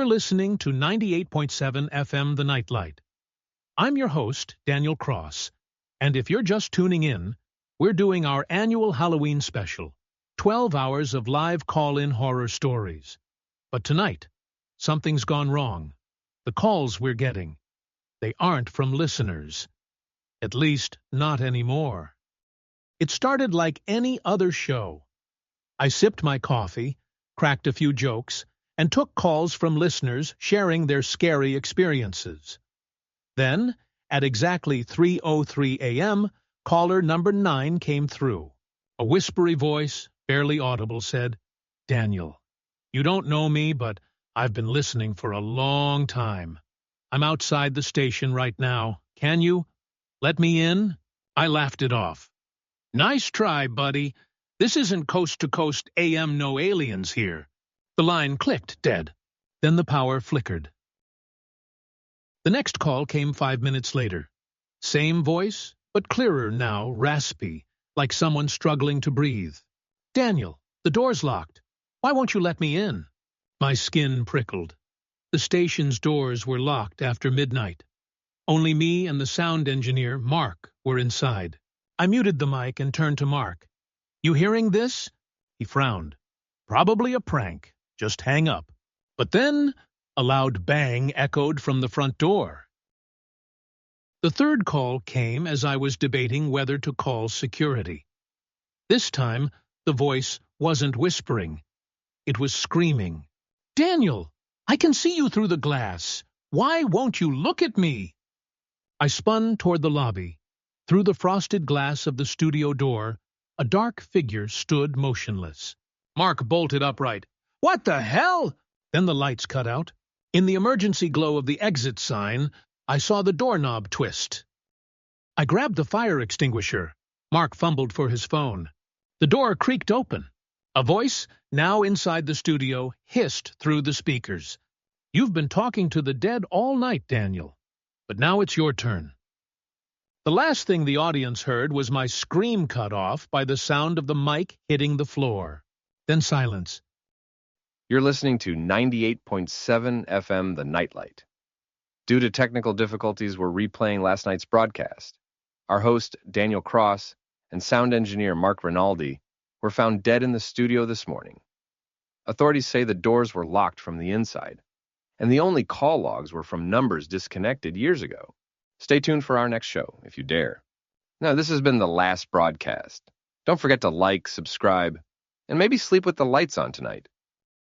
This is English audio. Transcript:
You're listening to 98.7 FM The Nightlight. I'm your host, Daniel Cross, and if you're just tuning in, we're doing our annual Halloween special, 12 hours of live call-in horror stories. But tonight, something's gone wrong. The calls we're getting, they aren't from listeners. At least, not anymore. It started like any other show. I sipped my coffee, cracked a few jokes, and took calls from listeners sharing their scary experiences. Then, at exactly 3:03 a.m., caller number 9 came through. A whispery voice, barely audible, said, "Daniel, you don't know me, but I've been listening for a long time. I'm outside the station right now. Can you let me in?" I laughed it off. "Nice try, buddy. This isn't coast-to-coast AM no aliens here." The line clicked dead. Then the power flickered. The next call came 5 minutes later. Same voice, but clearer now, raspy, like someone struggling to breathe. "Daniel, the door's locked. Why won't you let me in?" My skin prickled. The station's doors were locked after midnight. Only me and the sound engineer, Mark, were inside. I muted the mic and turned to Mark. "You hearing this?" He frowned. "Probably a prank. Just hang up." But then a loud bang echoed from the front door. The third call came as I was debating whether to call security. This time, the voice wasn't whispering. It was screaming. "Daniel, I can see you through the glass. Why won't you look at me?" I spun toward the lobby. Through the frosted glass of the studio door, a dark figure stood motionless. Mark bolted upright. "What the hell?" Then the lights cut out. In the emergency glow of the exit sign, I saw the doorknob twist. I grabbed the fire extinguisher. Mark fumbled for his phone. The door creaked open. A voice, now inside the studio, hissed through the speakers. "You've been talking to the dead all night, Daniel. But now it's your turn." The last thing the audience heard was my scream cut off by the sound of the mic hitting the floor. Then silence. You're listening to 98.7 FM The Nightlight. Due to technical difficulties, we're replaying last night's broadcast. Our host, Daniel Cross, and sound engineer Mark Rinaldi were found dead in the studio this morning. Authorities say the doors were locked from the inside, and the only call logs were from numbers disconnected years ago. Stay tuned for our next show, if you dare. Now, this has been the last broadcast. Don't forget to like, subscribe, and maybe sleep with the lights on tonight.